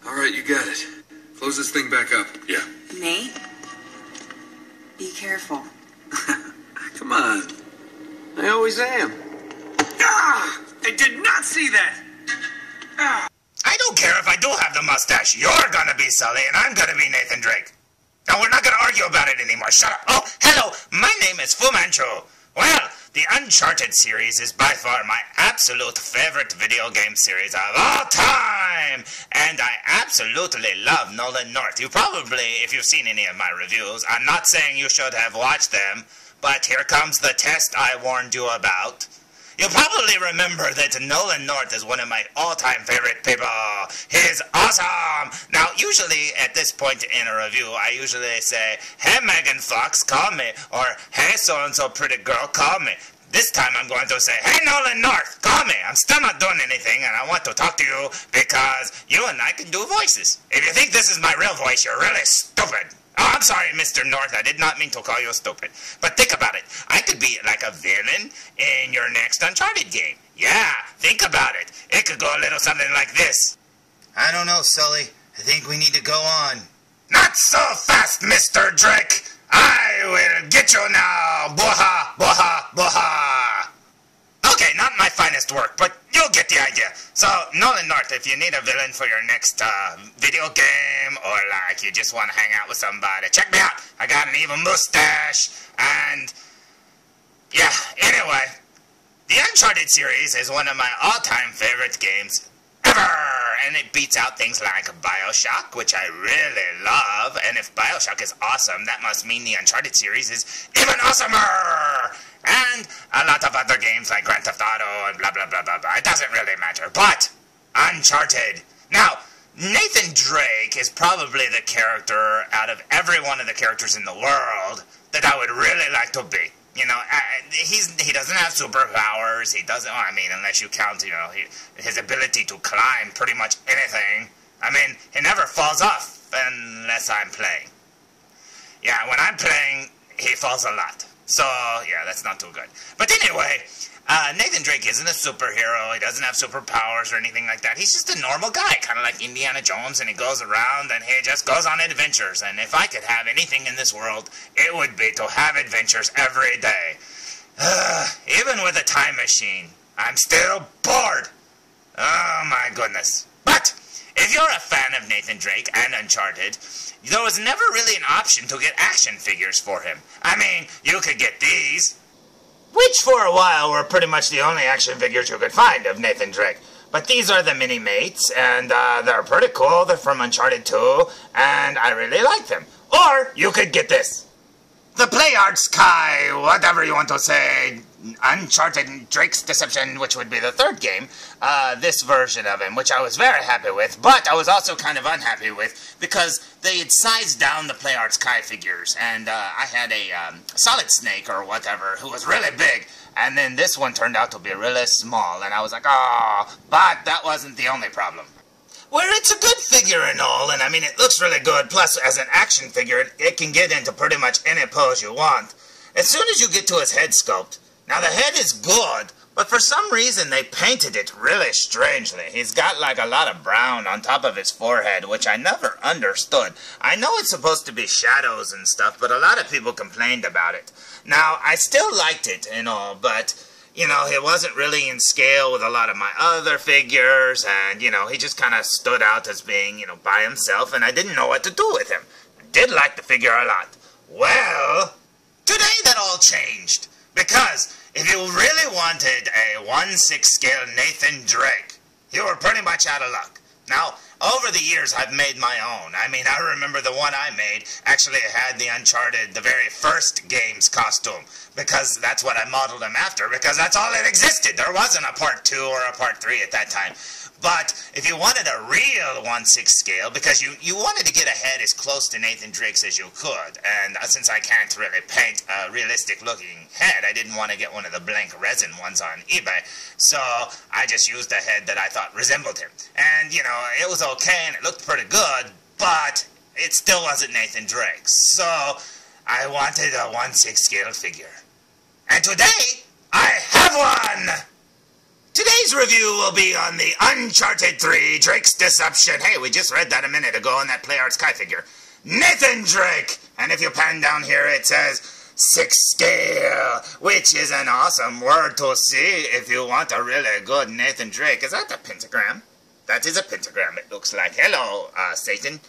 Alright, you got it. Close this thing back up. Yeah. Nate? Be careful. Come on. I always am. Ah! I did not see that! Ah! I don't care if I do have the mustache. You're gonna be Sully, and I'm gonna be Nathan Drake. Now, we're not gonna argue about it anymore. Shut up. Oh, hello. My name is Fu Manchu. Well, the Uncharted series is by far my absolute favorite video game series of all time. And I absolutely love Nolan North. You probably, if you've seen any of my reviews, I'm not saying you should have watched them, but here comes the test I warned you about. You'll probably remember that Nolan North is one of my all-time favorite people. He's awesome! Now, usually at this point in a review, I usually say, "Hey, Megan Fox, call me," or "Hey, so-and-so pretty girl, call me." This time I'm going to say, "Hey, Nolan North, call me. I'm still not doing anything, and I want to talk to you because you and I can do voices. If you think this is my real voice, you're really stupid." Oh, I'm sorry, Mr. North. I did not mean to call you stupid. But think about it. I could be like a villain in your next Uncharted game. Yeah, think about it. It could go a little something like this. I don't know, Sully. I think we need to go on. Not so fast, Mr. Drake. I will get you now. Boha, boha, boha. Okay, not my finest work, but you'll get the idea. So, Nolan North, if you need a villain for your next video game, or like you just want to hang out with somebody, check me out. I got an evil mustache, and yeah, anyway, the Uncharted series is one of my all-time favorite games ever, and it beats out things like BioShock, which I really love, and if BioShock is awesome, that must mean the Uncharted series is even awesomer! And a lot of other games like Grand Theft Auto and blah blah blah blah blah. It doesn't really matter. But Uncharted. Now, Nathan Drake is probably the character out of every one of the characters in the world that I would really like to be. You know, he doesn't have superpowers. He doesn't. I mean, unless you count, you know, his ability to climb pretty much anything. I mean, he never falls off unless I'm playing. Yeah, when I'm playing, he falls a lot. So, yeah, that's not too good. But anyway, Nathan Drake isn't a superhero. He doesn't have superpowers or anything like that. He's just a normal guy, kind of like Indiana Jones, and he goes around and he just goes on adventures. And if I could have anything in this world, it would be to have adventures every day. Even with a time machine, I'm still bored. Oh, my goodness. But if you're a fan of Nathan Drake and Uncharted, there was never really an option to get action figures for him. I mean, you could get these, which for a while were pretty much the only action figures you could find of Nathan Drake. But these are the mini-mates, and they're pretty cool. They're from Uncharted 2, and I really like them. Or you could get this. The Play Arts Sky, whatever you want to say, Uncharted Drake's Deception, which would be the third game, this version of him, which I was very happy with, but I was also kind of unhappy with, because they had sized down the Play Arts Sky figures, and I had a Solid Snake or whatever, who was really big, and then this one turned out to be really small, and I was like, oh, but that wasn't the only problem. Where it's a good figure and all, and I mean, it looks really good, plus as an action figure, it can get into pretty much any pose you want. As soon as you get to his head sculpt, now the head is good, but for some reason they painted it really strangely. He's got like a lot of brown on top of his forehead, which I never understood. I know it's supposed to be shadows and stuff, but a lot of people complained about it. Now, I still liked it and all, but you know, he wasn't really in scale with a lot of my other figures, and, you know, he just kind of stood out as being, you know, by himself, and I didn't know what to do with him. I did like the figure a lot. Well, today that all changed, because if you really wanted a 1/6 scale Nathan Drake, you were pretty much out of luck. Now, over the years, I've made my own. I mean, I remember the one I made actually had the Uncharted, the very first game's costume, because that's what I modeled him after, because that's all that existed. There wasn't a part 2 or a part 3 at that time. But if you wanted a real 1/6 scale, because you wanted to get a head as close to Nathan Drake's as you could, and since I can't really paint a realistic-looking head, I didn't want to get one of the blank resin ones on eBay, so I just used a head that I thought resembled him. And, you know, it was okay, and it looked pretty good, but it still wasn't Nathan Drake, so I wanted a 1/6 scale figure. And today, I have one! Today's review will be on the Uncharted 3 Drake's Deception. Hey, we just read that a minute ago on that Play Arts Kai figure. Nathan Drake! And if you pan down here, it says 6 scale, which is an awesome word to see if you want a really good Nathan Drake. Is that a pentagram? That is a pentagram, it looks like. Hello, Satan.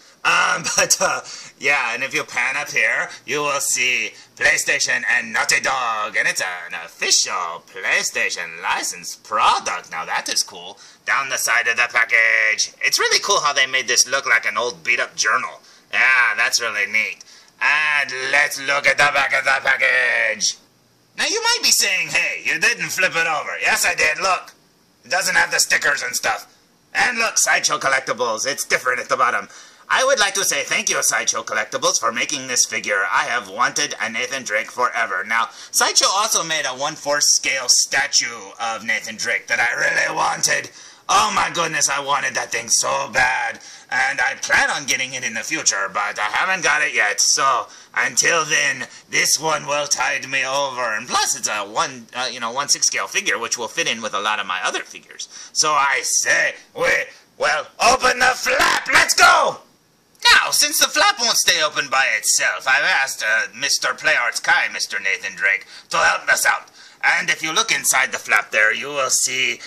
Yeah, and if you pan up here, you will see PlayStation and Naughty Dog, and it's an official PlayStation licensed product. Now that is cool. Down the side of the package. It's really cool how they made this look like an old beat-up journal. Yeah, that's really neat. And let's look at the back of the package. Now you might be saying, hey, you didn't flip it over. Yes, I did. Look. It doesn't have the stickers and stuff. And look, Sideshow Collectibles. It's different at the bottom. I would like to say thank you, Sideshow Collectibles, for making this figure. I have wanted a Nathan Drake forever. Now, Sideshow also made a 1/4 scale statue of Nathan Drake that I really wanted. Oh my goodness, I wanted that thing so bad. And I plan on getting it in the future, but I haven't got it yet. So, until then, this one will tide me over. And plus, it's a 1/6 scale figure, which will fit in with a lot of my other figures. So I say, open the flap. Let's go! Now, since the flap won't stay open by itself, I've asked Mr. Play Arts Kai, Mr. Nathan Drake, to help us out. And if you look inside the flap there, you will see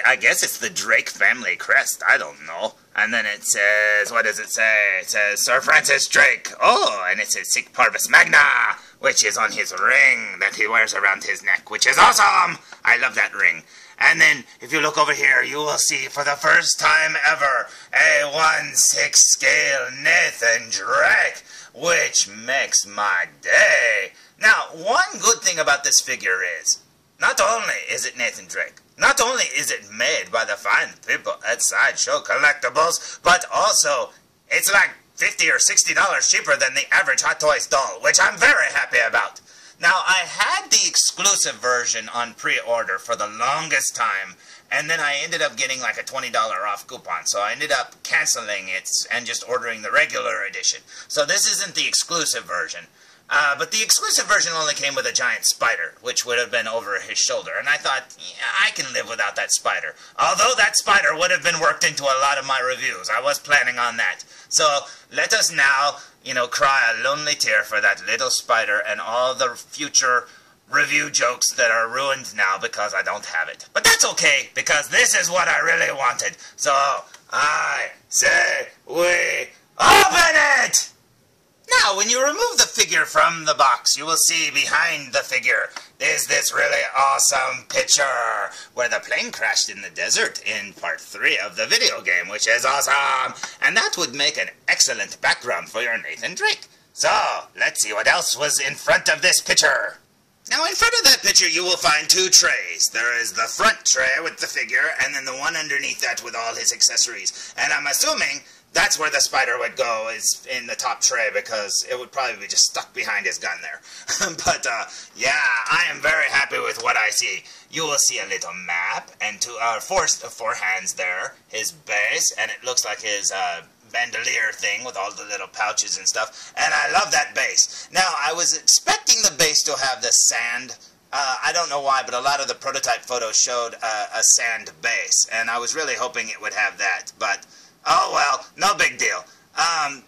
I guess it's the Drake family crest, I don't know. And then it says, what does it say? It says Sir Francis Drake. Oh, and it says Sic Parvis Magna, which is on his ring that he wears around his neck, which is awesome! I love that ring. And then, if you look over here, you will see, for the first time ever, a 1/6 scale Nathan Drake, which makes my day. Now, one good thing about this figure is, not only is it Nathan Drake, not only is it made by the fine people at Sideshow Collectibles, but also, it's like $50 or $60 cheaper than the average Hot Toys doll, which I'm very happy about. Now, I had the exclusive version on pre-order for the longest time, and then I ended up getting like a $20 off coupon, so I ended up canceling it and just ordering the regular edition. So this isn't the exclusive version. But the exclusive version only came with a giant spider, which would have been over his shoulder, and I thought, yeah, I can live without that spider. Although that spider would have been worked into a lot of my reviews. I was planning on that. So let us now, cry a lonely tear for that little spider and all the future review jokes that are ruined now because I don't have it. But that's okay, because this is what I really wanted. So I say we open it! Now, when you remove the figure from the box, you will see behind the figure is this really awesome picture where the plane crashed in the desert in part 3 of the video game, which is awesome. And that would make an excellent background for your Nathan Drake. So, let's see what else was in front of this picture. Now, in front of that picture, you will find 2 trays. There is the front tray with the figure, and then the one underneath that with all his accessories. And I'm assuming that's where the spider would go, is in the top tray, because it would probably be just stuck behind his gun there. But, yeah, I am very happy with what I see. You will see a little map, and 4 hands there, his base, and it looks like his bandolier thing with all the little pouches and stuff, and I love that base. Now, I was expecting the base to have the sand. I don't know why, but a lot of the prototype photos showed a sand base, and I was really hoping it would have that, but oh well, no big deal.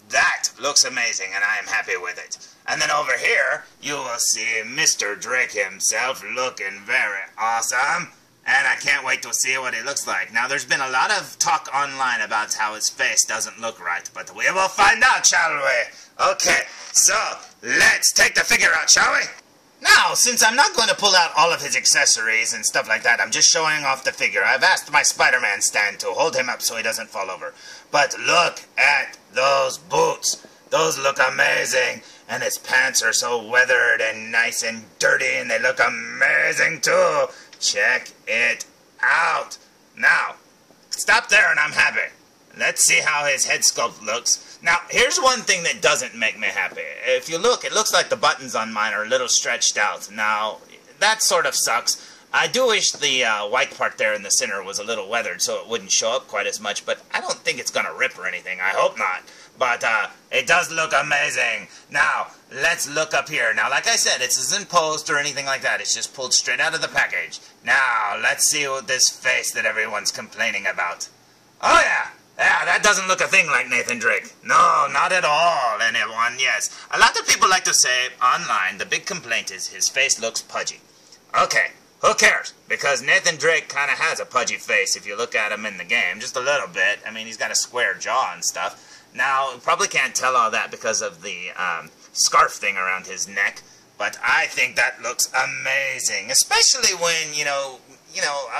That looks amazing, and I am happy with it. And then over here, you will see Mr. Drake himself looking very awesome. And I can't wait to see what he looks like. Now, there's been a lot of talk online about how his face doesn't look right, but we will find out, shall we? Okay, so let's take the figure out, shall we? Now, since I'm not going to pull out all of his accessories and stuff like that, I'm just showing off the figure. I've asked my Spider-Man stand to hold him up so he doesn't fall over. But look at those boots. Those look amazing. And his pants are so weathered and nice and dirty, and they look amazing too. Check it out. Now, stop there and I'm happy. Let's see how his head sculpt looks. Now, here's one thing that doesn't make me happy. If you look, it looks like the buttons on mine are a little stretched out. Now, that sort of sucks. I do wish the white part there in the center was a little weathered so it wouldn't show up quite as much, but I don't think it's going to rip or anything. I hope not. But it does look amazing. Now, let's look up here. Now, like I said, it isn't posed or anything like that. It's just pulled straight out of the package. Now, let's see what this face that everyone's complaining about. Oh, yeah. Yeah, that doesn't look a thing like Nathan Drake. No, not at all, anyone, yes. A lot of people like to say online the big complaint is his face looks pudgy. Okay, who cares? Because Nathan Drake kind of has a pudgy face if you look at him in the game, just a little bit. I mean, he's got a square jaw and stuff. Now, you probably can't tell all that because of the scarf thing around his neck, but I think that looks amazing, especially when, you know,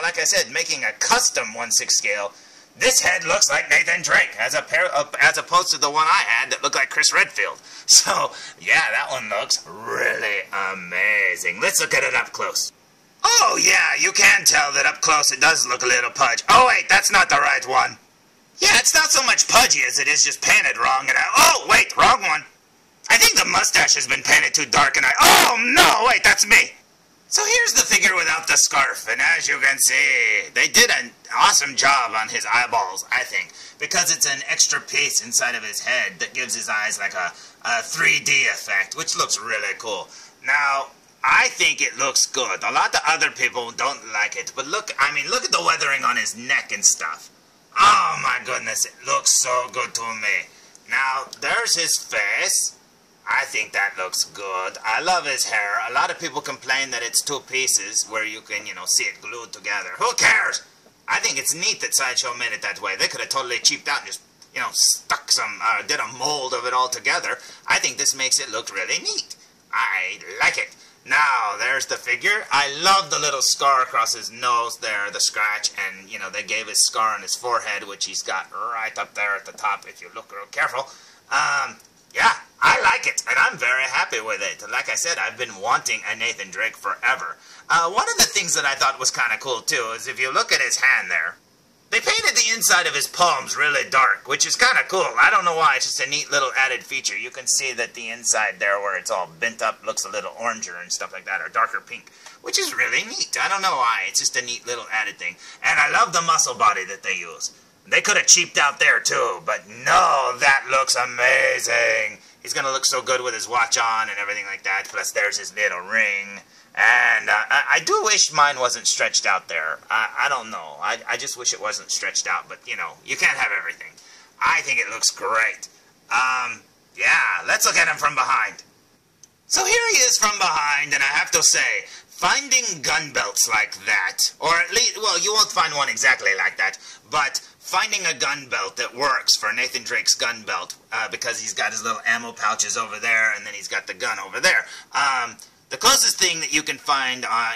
like I said, making a custom 1/6 scale. This head looks like Nathan Drake, as opposed to the one I had that looked like Chris Redfield. So, yeah, that one looks really amazing. Let's look at it up close. Oh, yeah, you can tell that up close it does look a little pudgy. Oh, wait, that's not the right one. Yeah, it's not so much pudgy as it is just painted wrong, and oh, wait, wrong one. I think the mustache has been painted too dark, and oh, no, wait, that's me. So here's the figure without the scarf, and as you can see, they did an awesome job on his eyeballs, I think, because it's an extra piece inside of his head that gives his eyes like a 3D effect, which looks really cool. Now, I think it looks good. A lot of other people don't like it, but look, I mean, look at the weathering on his neck and stuff. Oh my goodness, it looks so good to me. Now, there's his face. I think that looks good. I love his hair. A lot of people complain that it's two pieces where you can, see it glued together. Who cares? I think it's neat that Sideshow made it that way. They could have totally cheaped out and just, stuck some, did a mold of it all together. I think this makes it look really neat. I like it. Now, there's the figure. I love the little scar across his nose there, the scratch, and, they gave his scar on his forehead, which he's got right up there at the top, if you look real careful. Yeah, I like it, and I'm very happy with it. Like I said, I've been wanting a Nathan Drake forever. One of the things that I thought was kind of cool, too, is if you look at his hand there, they painted the inside of his palms really dark, which is kind of cool. I don't know why, it's just a neat little added feature. You can see that the inside there, where it's all bent up, looks a little oranger and stuff like that, or darker pink, which is really neat. I don't know why, it's just a neat little added thing. And I love the muscle body that they use. They could have cheaped out there too, but no, that looks amazing. He's going to look so good with his watch on and everything like that. Plus, there's his little ring. And I do wish mine wasn't stretched out there. I don't know. I just wish it wasn't stretched out. But, you can't have everything. I think it looks great. Yeah, let's look at him from behind. So here he is from behind, and I have to say, finding gun belts like that, or at least, well, you won't find one exactly like that, but finding a gun belt that works for Nathan Drake's gun belt, because he's got his little ammo pouches over there, and then he's got the gun over there. The closest thing that you can find, on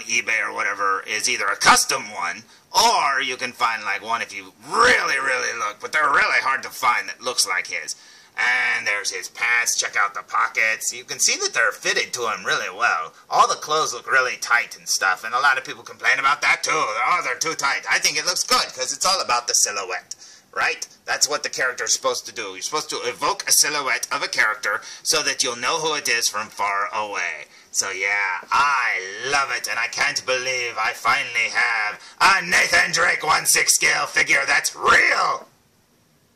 eBay or whatever is either a custom one, or you can find like one if you really, really look, but they're really hard to find that looks like his. And there's his pants. Check out the pockets. You can see that they're fitted to him really well. All the clothes look really tight and stuff, and a lot of people complain about that too. Oh, they're too tight. I think it looks good because it's all about the silhouette, right? That's what the character is supposed to do. You're supposed to evoke a silhouette of a character so that you'll know who it is from far away. So yeah, I love it, and I can't believe I finally have a Nathan Drake 1/6 scale figure that's real.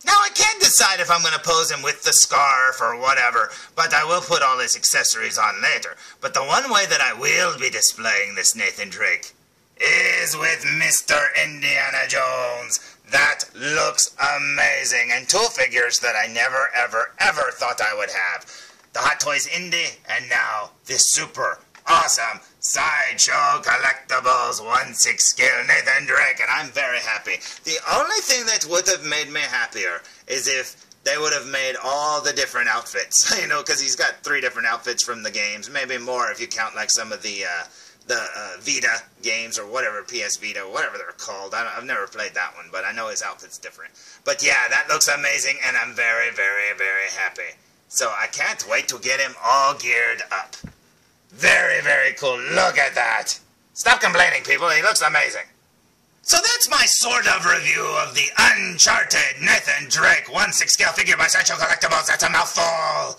Now, I can't decide if I'm going to pose him with the scarf or whatever, but I will put all his accessories on later. But the one way that I will be displaying this Nathan Drake is with Mr. Indiana Jones. That looks amazing, and two figures that I never, ever, ever thought I would have. The Hot Toys Indy, and now this super awesome Sideshow Collectibles 1/6 scale Nathan Drake, and I'm very happy. The only thing that would have made me happier is if they would have made all the different outfits, because he's got 3 different outfits from the games, maybe more if you count like some of the Vita games or whatever, PS Vita, whatever they're called. I've never played that one, but I know his outfit's different. But yeah, that looks amazing, and I'm very, very, very happy. So I can't wait to get him all geared up. Very, very cool. Look at that. Stop complaining, people. He looks amazing. So that's my sort of review of the Uncharted Nathan Drake 1/6 scale figure by Sideshow Collectibles. That's a mouthful.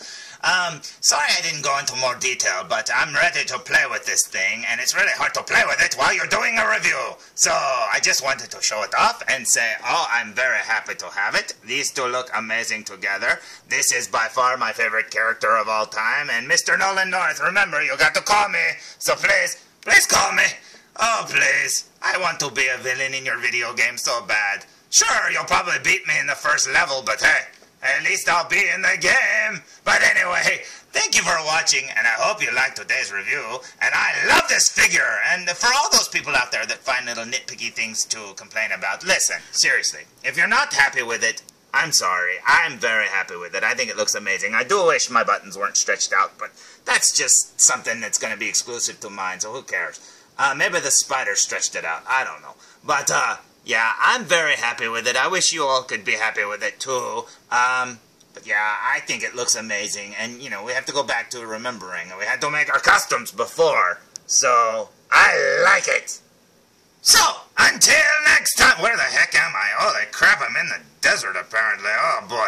Sorry I didn't go into more detail, but I'm ready to play with this thing, and it's really hard to play with it while you're doing a review. So I just wanted to show it off and say, oh, I'm very happy to have it. These two look amazing together. This is by far my favorite character of all time, and Mr. Nolan North, remember, you got to call me, so please call me. Oh, please. I want to be a villain in your video game so bad. Sure, you'll probably beat me in the first level, but hey, at least I'll be in the game. But anyway, thank you for watching, and I hope you liked today's review. And I love this figure. And for all those people out there that find little nitpicky things to complain about, listen, seriously, if you're not happy with it, I'm sorry. I'm very happy with it. I think it looks amazing. I do wish my buttons weren't stretched out, but that's just something that's going to be exclusive to mine, so who cares? Maybe the spider stretched it out. I don't know. But, yeah, I'm very happy with it. I wish you all could be happy with it, too. But, yeah, I think it looks amazing. And, you know, we have to go back to remembering. We had to make our costumes before. So, I like it. So, until next time. Where the heck am I? Holy crap, I'm in the desert, apparently. Oh, boy.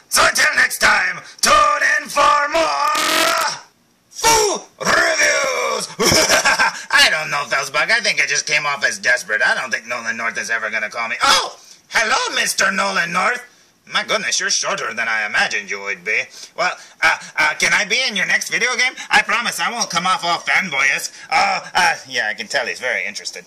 So, until next time, tune in for more Foo Reviews! I don't know, felzbug. I think I just came off as desperate. I don't think Nolan North is ever going to call me. Oh! Hello, Mr. Nolan North. My goodness, you're shorter than I imagined you would be. Well, can I be in your next video game? I promise I won't come off all fanboyish. Yeah, I can tell he's very interested.